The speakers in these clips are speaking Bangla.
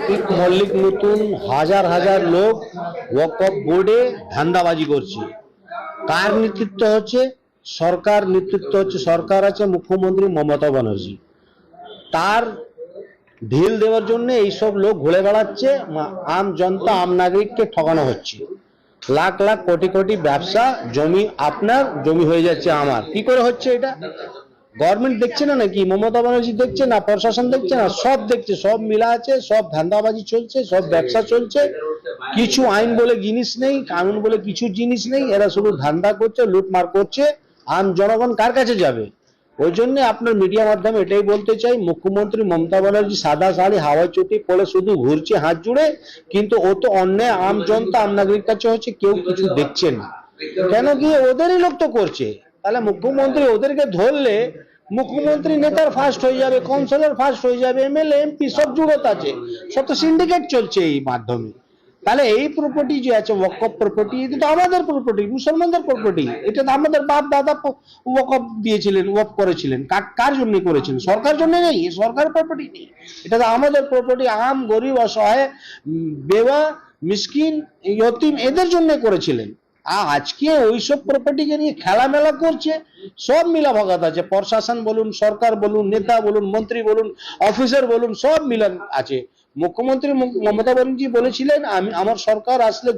আতিক মল্লিক নতুন হাজার হাজার লোক ওয়াকফ বোর্ডে ধান্দাবাজি করছে। কার নেতৃত্ব হচ্ছে? সরকার নেতৃত্ব হচ্ছে, সরকার আছে মুখ্যমন্ত্রী মমতা ব্যানার্জি। তার ঢিল দেওয়ার জন্য এইসব লোক ঘুরে বেড়াচ্ছে, আম জনতা আম নাগরিককে ঠকানো হচ্ছে। লাখ লাখ কোটি কোটি ব্যবসা, জমি আপনার, জমি হয়ে যাচ্ছে আমার। কি করে হচ্ছে এটা? গভর্নমেন্ট দেখছে না নাকি? মমতা ব্যানার্জি দেখছে না? প্রশাসন দেখছে না? সব দেখছে, সব মিলা আছে, সব ধান্দাবাজি চলছে, সব ব্যবসা চলছে। কিছু আইন বলে জিনিস নেই, কানুন বলে কিছু জিনিস নেই। এরা শুধু ধান্দা করছে, লুটমার করছে। আম জনগণ কার কাছে যাবে? ওই জন্য আপনার মিডিয়া মাধ্যমে এটাই বলতে চাই, মুখ্যমন্ত্রী মমতা ব্যানার্জি সাদা শাড়ি হাওয়াই চটি পরে শুধু ঘুরছে হাত জুড়ে, কিন্তু ও তো অন্যায় আম জনতা আম নাগরিক কাছে হচ্ছে, কেউ কিছু দেখছে না। কেন কি? ওদেরই লোক তো করছে। তাহলে মুখ্যমন্ত্রী ওদেরকে ধরলে মুখ্যমন্ত্রী নেতার ফার্স্ট হয়ে যাবে, কাউন্সিলর ফার্স্ট হয়ে যাবে, এমএলএ এমপি সব জুড়ত আছে, সব তো সিন্ডিকেট চলছে এই মাধ্যমে। তাহলে এই প্রপার্টি যে আছে ওয়াকফ প্রপার্টি, এটা তো আমাদের প্রপার্টি, মুসলমানদের প্রপার্টি। এটা তো আমাদের বাপ দাদা ওয়াকফ দিয়েছিলেন, ওয়াকফ করেছিলেন। কার জন্য করেছিলেন? সরকার জন্য নেই, সরকার প্রপার্টি নেই। এটা তো আমাদের প্রপার্টি। আম গরিব অসহায় বেওয়া মিসকিন ইয়তিম এদের জন্য করেছিলেন। আজকে ওইসব প্রপার্টিকে নিয়ে খেলামেলা করছে। সব মিলা ভাগাত আছে, প্রশাসন বলুন, সরকার বলুন, নেতা বলুন, মন্ত্রী বলুন, অফিসার বলুন, সব মিলান আছে। মুখ্যমন্ত্রী মমতা ব্যানার্জি বলেছিলেন, আমার সরকার আসলে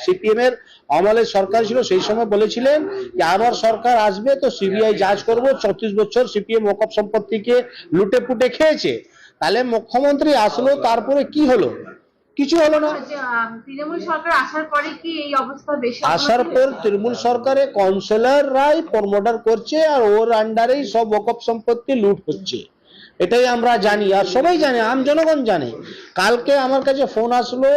সিপিএম এর আমলে সরকার ছিল, সেই সময় বলেছিলেন যে আমার সরকার আসবে তো সিবিআই জাজ করবো। 34 বছর সিপিএম ওয়াকফ সম্পত্তিকে লুটে পুটে খেয়েছে। তাহলে মুখ্যমন্ত্রী আসলো, তারপরে কি হলো? কিছু হলো না। তৃণমূল সরকার আসার পরে কি এই অবস্থা বেশি? আসার পর তৃণমূল সরকারে কাউন্সিলররাই প্রমোটার করছে, আর ওর আন্ডারেই সব ওয়াকফ সম্পত্তি লুট হচ্ছে। এটাই আমরা জানি, আর সবাই জানে, আম জনগণ জানে। কালকে আমার কাছে ফোন আসলো,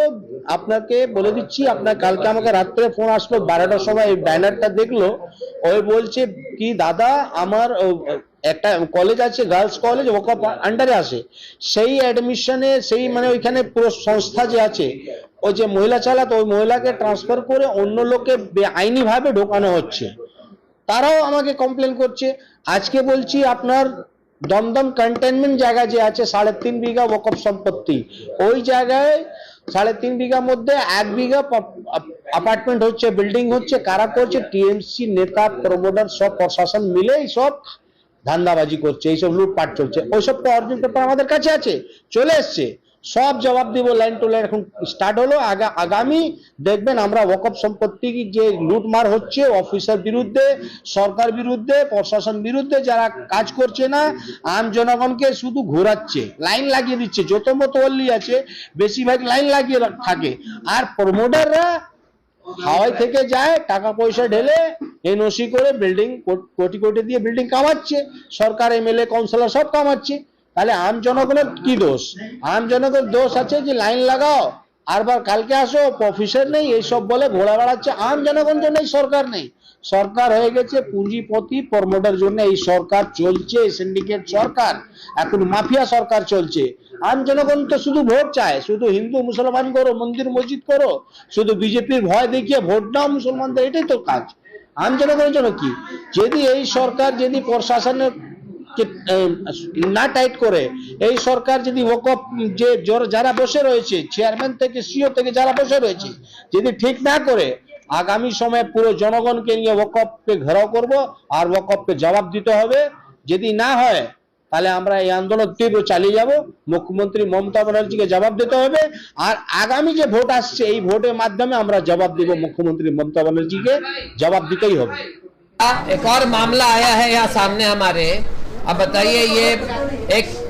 আপনাকে বলে দিচ্ছি, আপনার কালকে আমাকে রাত্রে ফোন আসলো 12টার সময়, ব্যানারটা দেখলো। ওই বলছে কি, দাদা আমার একটা কলেজ আছে, গার্লস কলেজ, ওয়াকফ আন্ডারে আসে, সেই অ্যাডমিশনে সেই মানে ওইখানে পুরো সংস্থা যে আছে, ওই যে মহিলা চালাতো, ওই মহিলাকে ট্রান্সফার করে অন্য লোকে বেআইনি ভাবে ঢোকানো হচ্ছে। তারাও আমাকে কমপ্লেন করছে। আজকে বলছি আপনার দমদম কন্টেনমেন্ট জায়গা যে আছে 3.5 বিঘা ওয়াকফ সম্পত্তি, ওই জায়গায় 3.5 বিঘার মধ্যে 1 বিঘা অ্যাপার্টমেন্ট হচ্ছে, বিল্ডিং হচ্ছে। কারা করছে? টিএমসি নেতা, প্রমোটার, সব প্রশাসন মিলে সব ধান্দাবাজি করছে, এইসব লুটপাট চলছে। ওইসব তো অরিজিনাল পেপার আমাদের কাছে আছে, চলে এসছে, সব জবাব দিব লাইন টু লাইন। এখন স্টার্ট হলো, আগামী দেখবেন আমরা ওয়াকফ সম্পত্তি যে লুটমার হচ্ছে, অফিসার বিরুদ্ধে, সরকার বিরুদ্ধে, প্রশাসন বিরুদ্ধে, যারা কাজ করছে না, আম জনগণকে শুধু ঘোরাচ্ছে, লাইন লাগিয়ে দিচ্ছে। যত মতো অল্লি আছে বেশিরভাগ লাইন লাগিয়ে থাকে। আর প্রমোটাররা হাওয়াই থেকে যায়, টাকা পয়সা ঢেলে এনওসি করে বিল্ডিং, কোটি কোটি দিয়ে বিল্ডিং কামাচ্ছে। সরকার, এমএলএ, কাউন্সিলর সব কামাচ্ছে। তাহলে আম জনগণের কি দোষ? আম জনগণের দোষ আছে যে লাইন লাগাও, আরবার কালকে আসো, অফিসার নেই, এইসব বলে ঘোরা বেড়াচ্ছে। আম জনগণ জন্য সরকার নেই, সরকার হয়ে গেছে পুঁজিপতি প্রমোটার জন্য। এই সরকার চলছে, সিন্ডিকেট সরকার, এখন মাফিয়া সরকার চলছে। আম জনগণ তো শুধু ভোট চায়, শুধু হিন্দু মুসলমান করো, মন্দির মসজিদ করো, শুধু বিজেপির ভয় দেখিয়ে ভোট দাও মুসলমানদের, এটাই তো কাজ। আম জনগণের জন্য কি? যদি এই সরকার, যদি প্রশাসনের না টাইট করে, এই সরকার যদি ওয়াকফ যে যারা বসে রয়েছে, চেয়ারম্যান থেকে সিও থেকে যারা বসে রয়েছে, যদি ঠিক না করে, আগামী সময়ে পুরো জনগণকে নিয়ে ওয়াকফকে ঘেরাও করব, আর ওয়াকফকে জবাব দিতে হবে। যদি না হয় তাহলে আমরা এই আন্দোলন তীব্র চালিয়ে যাব। মুখ্যমন্ত্রী মমতা ব্যানার্জিকে জবাব দিতে হবে, আর আগামী যে ভোট আসছে, এই ভোটের মাধ্যমে আমরা জবাব দেব। মুখ্যমন্ত্রী মমতা ব্যানার্জিকে জবাব দিতেই হবে। एक और मामला आया है यहाँ सामने हमारे। अब बताइए, ये एक